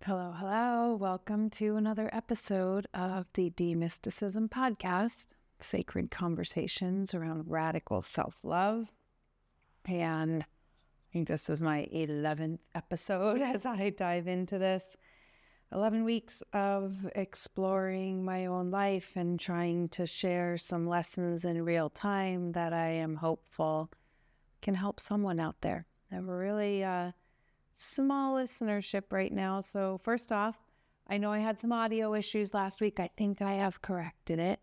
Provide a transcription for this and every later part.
Hello, hello. Welcome to another episode of the deMysticism podcast, sacred conversations around radical self-love. And I think this is my 11th episode as I dive into this. 11 weeks of exploring my own life and trying to share some lessons in real time that I am hopeful can help someone out there. I have a really small listenership right now. So first off, I know I had some audio issues last week. I think I have corrected it.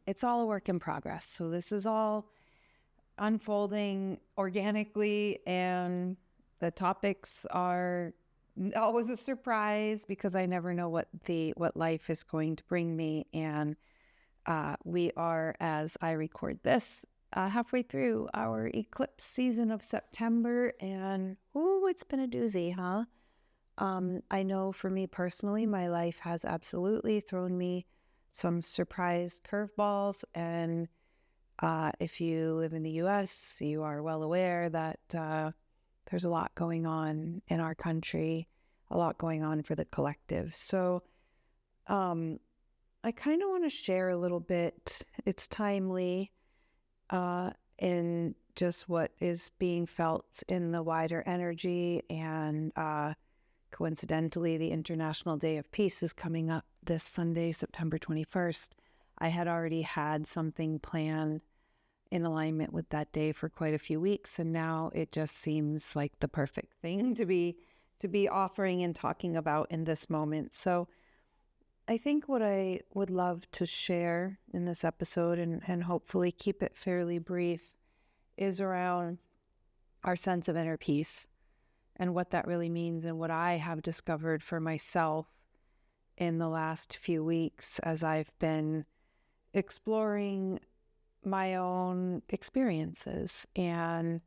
It's all a work in progress. So this is all unfolding organically, and the topics are always a surprise because I never know what life is going to bring me. And we are, as I record this, halfway through our eclipse season of September, and it's been a doozy, huh? I know for me personally, my life has absolutely thrown me some surprise curveballs, and if you live in the US, you are well aware that there's a lot going on in our country, a lot going on for the collective. So I kind of want to share a little bit. It's timely in just what is being felt in the wider energy, and coincidentally, the International Day of Peace is coming up this Sunday, September 21st. I had already had something planned in alignment with that day for quite a few weeks, and now it just seems like the perfect thing to be offering and talking about in this moment. So I think what I would love to share in this episode, and hopefully keep it fairly brief, is around our sense of inner peace and what that really means, and what I have discovered for myself in the last few weeks as I've been exploring my own experiences. And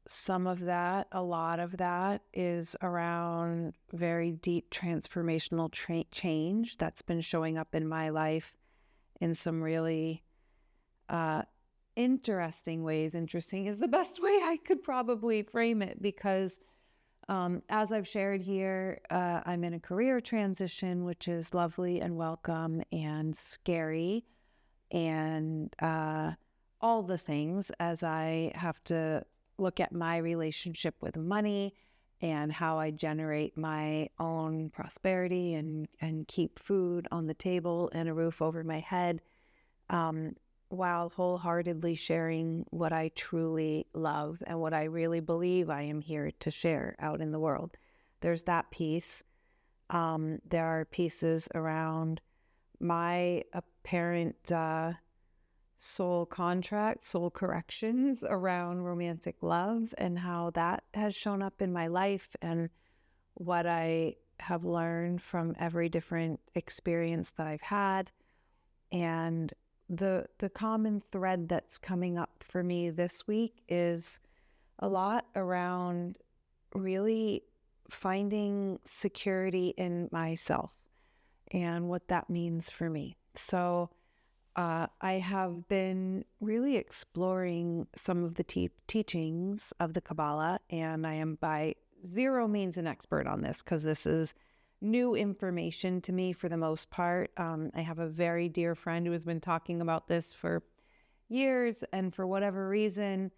some of that, a lot of that, is around very deep transformational change that's been showing up in my life in some really interesting ways. Interesting is the best way I could probably frame it, because as I've shared here, I'm in a career transition, which is lovely and welcome and scary, and all the things, as I have to look at my relationship with money and how I generate my own prosperity and keep food on the table and a roof over my head, while wholeheartedly sharing what I truly love and what I really believe I am here to share out in the world. There's that piece. There are pieces around my apparent soul contract, soul corrections around romantic love, and how that has shown up in my life, and what I have learned from every different experience that I've had. And the common thread that's coming up for me this week is a lot around really finding security in myself and what that means for me. So I have been really exploring some of the teachings of the Kabbalah, and I am by zero means an expert on this, because this is new information to me for the most part. I have a very dear friend who has been talking about this for years, and for whatever reason,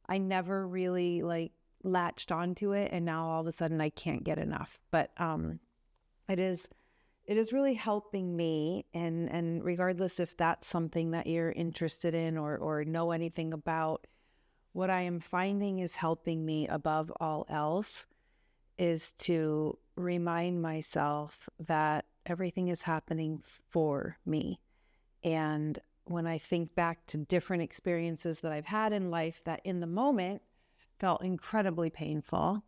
I never really latched onto it, and now all of a sudden I can't get enough. But it is really helping me, and regardless if that's something that you're interested in or know anything about, what I am finding is helping me above all else is to remind myself that everything is happening for me. And when I think back to different experiences that I've had in life that in the moment felt incredibly painful,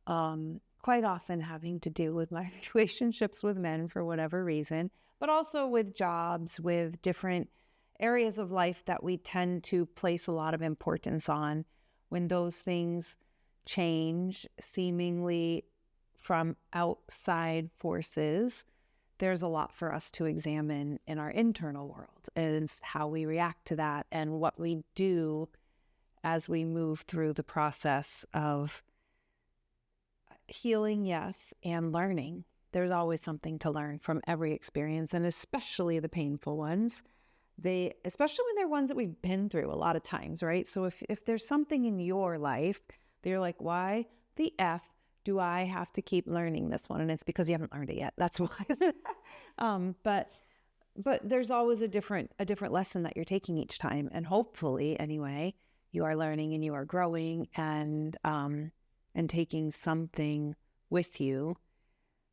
quite often having to do with my relationships with men for whatever reason, but also with jobs, with different areas of life that we tend to place a lot of importance on. When those things change seemingly from outside forces, there's a lot for us to examine in our internal world, and how we react to that, and what we do as we move through the process of healing, yes, and learning. There's always something to learn from every experience, and especially the painful ones. Especially when they're ones that we've been through a lot of times, right? So if there's something in your life that you're like, why the F do I have to keep learning this one? And it's because you haven't learned it yet. That's why. But there's always a different lesson that you're taking each time. And hopefully, anyway, you are learning and you are growing and taking something with you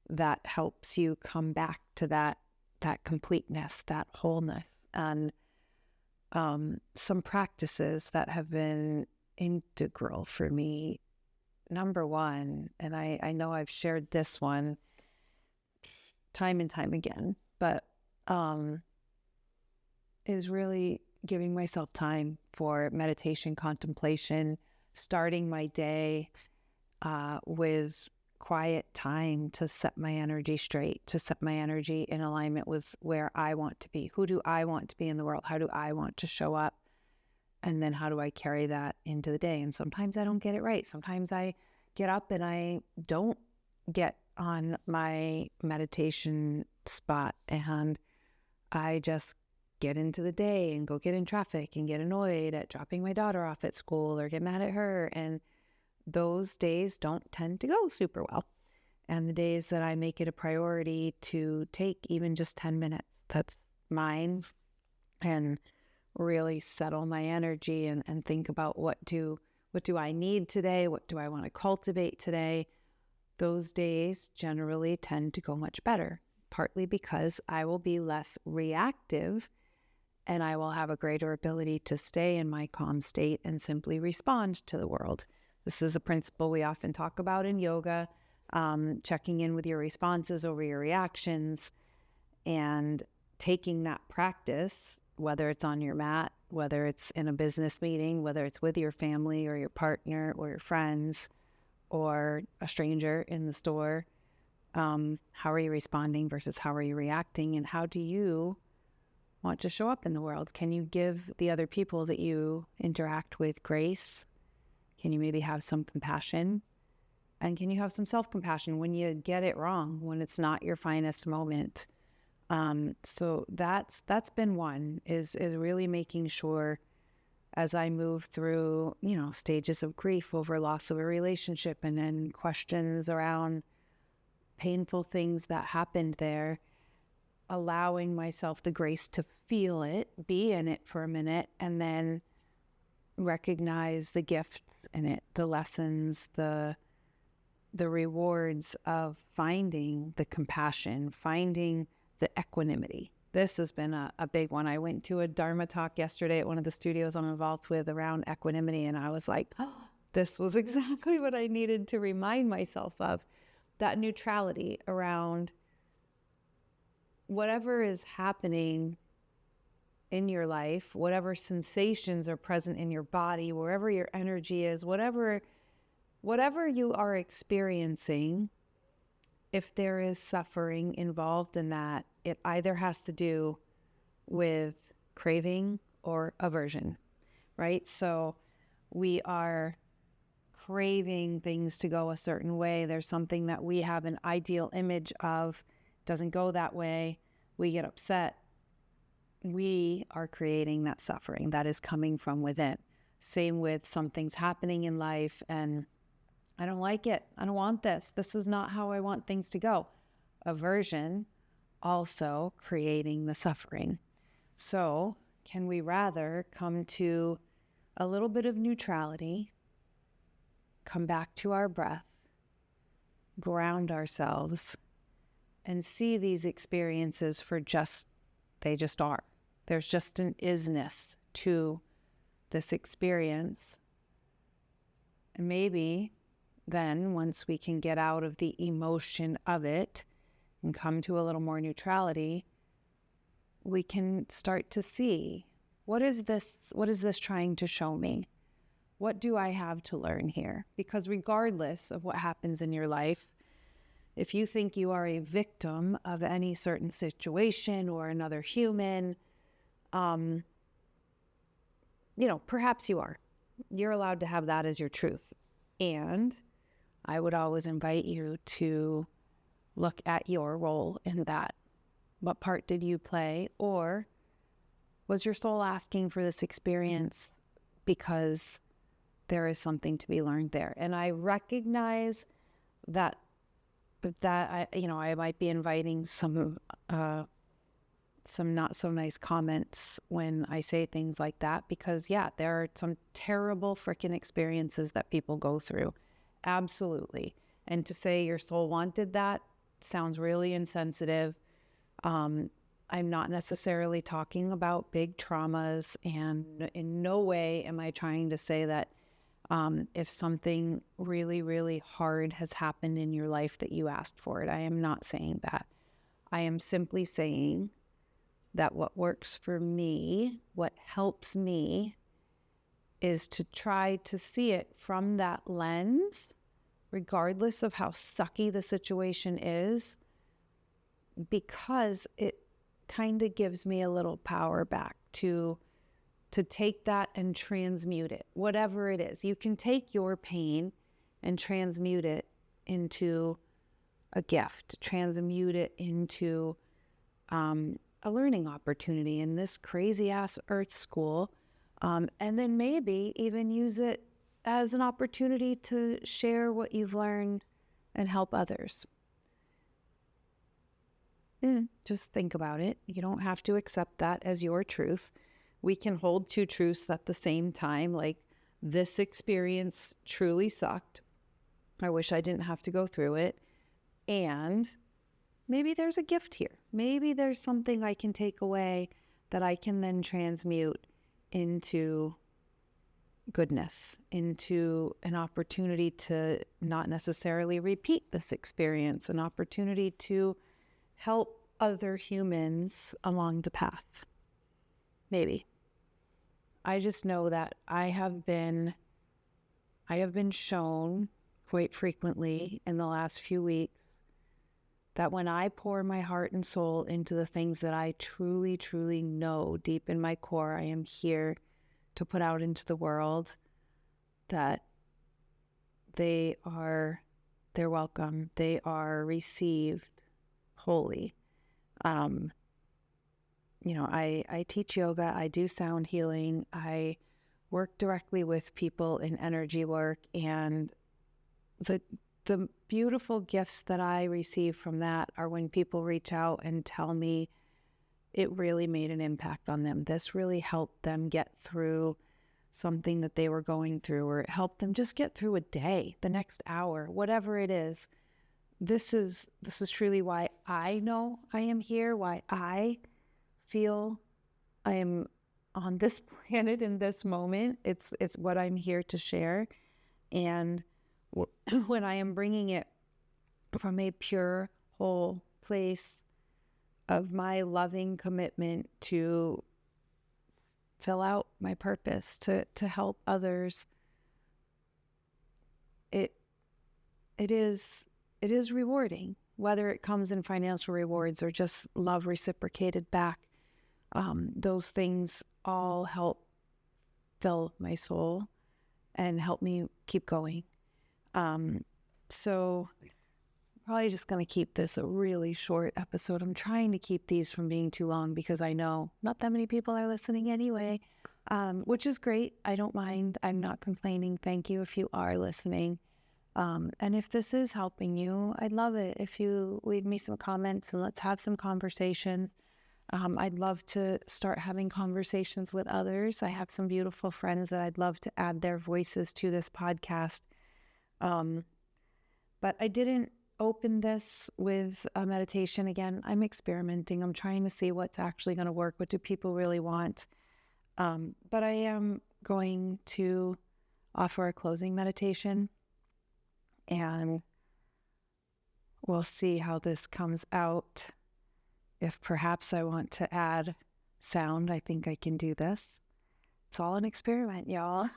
that helps you come back to that completeness, that wholeness. And some practices that have been integral for me. Number one, and I know I've shared this one time and time again, but is really giving myself time for meditation, contemplation, starting my day with quiet time to set my energy straight, to set my energy in alignment with where I want to be. Who do I want to be in the world? How do I want to show up? And then how do I carry that into the day? And sometimes I don't get it right. Sometimes I get up and I don't get on my meditation spot and I just get into the day and go get in traffic and get annoyed at dropping my daughter off at school or get mad at her. And those days don't tend to go super well. And the days that I make it a priority to take even just 10 minutes, that's mine, and really settle my energy and think about what do I need today? What do I want to cultivate today? Those days generally tend to go much better, partly because I will be less reactive and I will have a greater ability to stay in my calm state and simply respond to the world. This is a principle we often talk about in yoga, checking in with your responses over your reactions and taking that practice, whether it's on your mat, whether it's in a business meeting, whether it's with your family or your partner or your friends or a stranger in the store. How are you responding versus how are you reacting? And how do you want to show up in the world? Can you give the other people that you interact with grace? Can you maybe have some compassion? And can you have some self-compassion when you get it wrong, when it's not your finest moment? So that's been one, is really making sure as I move through, stages of grief over loss of a relationship and then questions around painful things that happened there, allowing myself the grace to feel it, be in it for a minute, and then recognize the gifts in it, the lessons, the rewards of finding the compassion, finding the equanimity. This has been a big one. I went to a Dharma talk yesterday at one of the studios I'm involved with around equanimity, and I was like, oh, this was exactly what I needed to remind myself of, that neutrality around whatever is happening in your life, whatever sensations are present in your body, wherever your energy is, whatever you are experiencing. If there is suffering involved in that, it either has to do with craving or aversion, right? So we are craving things to go a certain way. There's something that we have an ideal image of, doesn't go that way. We get upset. We are creating that suffering that is coming from within. Same with something's happening in life and I don't like it. I don't want this. This is not how I want things to go. Aversion, also creating the suffering. So can we rather come to a little bit of neutrality, come back to our breath, ground ourselves, and see these experiences for they just are. There's just an isness to this experience. And maybe then once we can get out of the emotion of it and come to a little more neutrality, we can start to see, what is this trying to show me? What do I have to learn here? Because regardless of what happens in your life, if you think you are a victim of any certain situation or another human, perhaps you are. You're allowed to have that as your truth. And I would always invite you to look at your role in that. What part did you play? Or was your soul asking for this experience because there is something to be learned there? And I recognize that I might be inviting some not so nice comments when I say things like that, because there are some terrible freaking experiences that people go through. Absolutely. And to say your soul wanted that sounds really insensitive. I'm not necessarily talking about big traumas, and in no way am I trying to say that if something really, really hard has happened in your life that you asked for it. I am not saying that. I am simply saying that what works for me, what helps me, is to try to see it from that lens, regardless of how sucky the situation is, because it kind of gives me a little power back to take that and transmute it, whatever it is. You can take your pain and transmute it into a gift, transmute it into a learning opportunity in this crazy ass earth school, and then maybe even use it as an opportunity to share what you've learned and help others. Just think about it. You don't have to accept that as your truth. We can hold two truths at the same time, like, this experience truly sucked. I wish I didn't have to go through it. And maybe there's a gift here. Maybe there's something I can take away that I can then transmute into goodness, into an opportunity to not necessarily repeat this experience, an opportunity to help other humans along the path. Maybe. I just know that I have been shown quite frequently in the last few weeks that when I pour my heart and soul into the things that I truly, truly know deep in my core I am here to put out into the world, that they're welcome, they are received wholly. I teach yoga, I do sound healing, I work directly with people in energy work, and the beautiful gifts that I receive from that are when people reach out and tell me it really made an impact on them. This really helped them get through something that they were going through, or it helped them just get through a day, the next hour, whatever it is. This is truly why I know I am here, why I feel I am on this planet in this moment. It's what I'm here to share. And when I am bringing it from a pure, whole place of my loving commitment to fill out my purpose, to help others, it is rewarding, whether it comes in financial rewards or just love reciprocated back. Those things all help fill my soul and help me keep going. So probably just going to keep this a really short episode. I'm trying to keep these from being too long because I know not that many people are listening anyway, which is great. I don't mind. I'm not complaining. Thank you if you are listening. And if this is helping you, I'd love it if you leave me some comments and let's have some conversations. I'd love to start having conversations with others. I have some beautiful friends that I'd love to add their voices to this podcast. But I didn't open this with a meditation. Again, I'm experimenting. I'm trying to see what's actually going to work. What do people really want? But I am going to offer a closing meditation, and we'll see how this comes out. If perhaps I want to add sound, I think I can do this. It's all an experiment, y'all.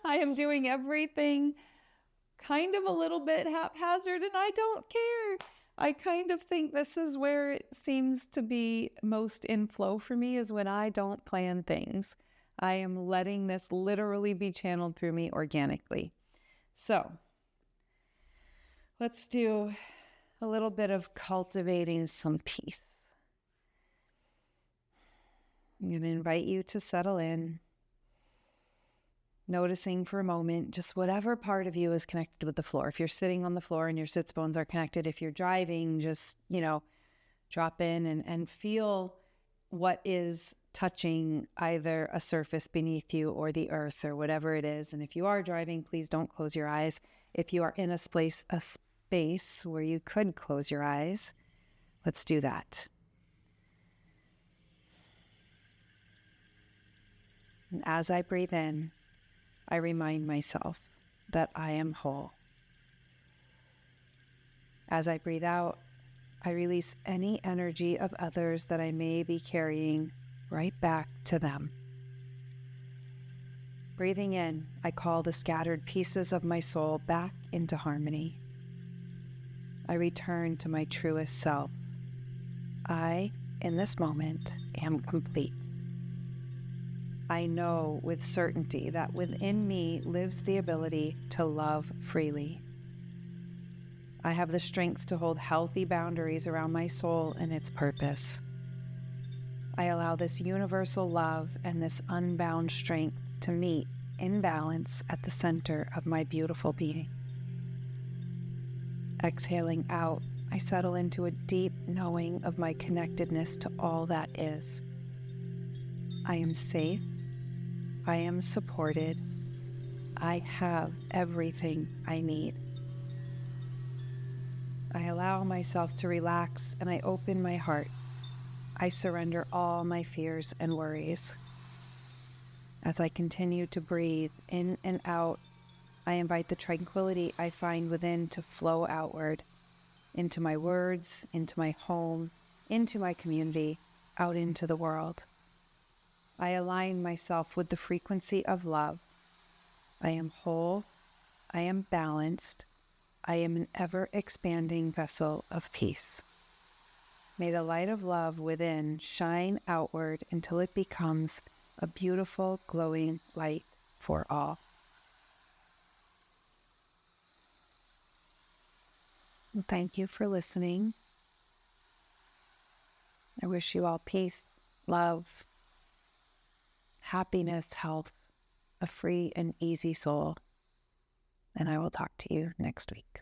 I am doing everything kind of a little bit haphazard, and I don't care. I kind of think this is where it seems to be most in flow for me, is when I don't plan things. I am letting this literally be channeled through me organically. So Let's do a little bit of cultivating some peace. I'm going to invite you to settle in, noticing for a moment just whatever part of you is connected with the floor. If you're sitting on the floor and your sits bones are connected, if you're driving, just, drop in and feel what is touching either a surface beneath you or the earth or whatever it is. And if you are driving, please don't close your eyes. If you are in a space where you could close your eyes, let's do that. And as I breathe in, I remind myself that I am whole. As I breathe out, I release any energy of others that I may be carrying right back to them. Breathing in, I call the scattered pieces of my soul back into harmony. I return to my truest self. I, in this moment, am complete. I know with certainty that within me lives the ability to love freely. I have the strength to hold healthy boundaries around my soul and its purpose. I allow this universal love and this unbound strength to meet in balance at the center of my beautiful being. Exhaling out, I settle into a deep knowing of my connectedness to all that is. I am safe. I am supported. I have everything I need. I allow myself to relax and I open my heart. I surrender all my fears and worries. As I continue to breathe in and out, I invite the tranquility I find within to flow outward, into my words, into my home, into my community, out into the world. I align myself with the frequency of love. I am whole. I am balanced. I am an ever-expanding vessel of peace. May the light of love within shine outward until it becomes a beautiful, glowing light for all. Thank you for listening. I wish you all peace, love, happiness, health, a free and easy soul. And I will talk to you next week.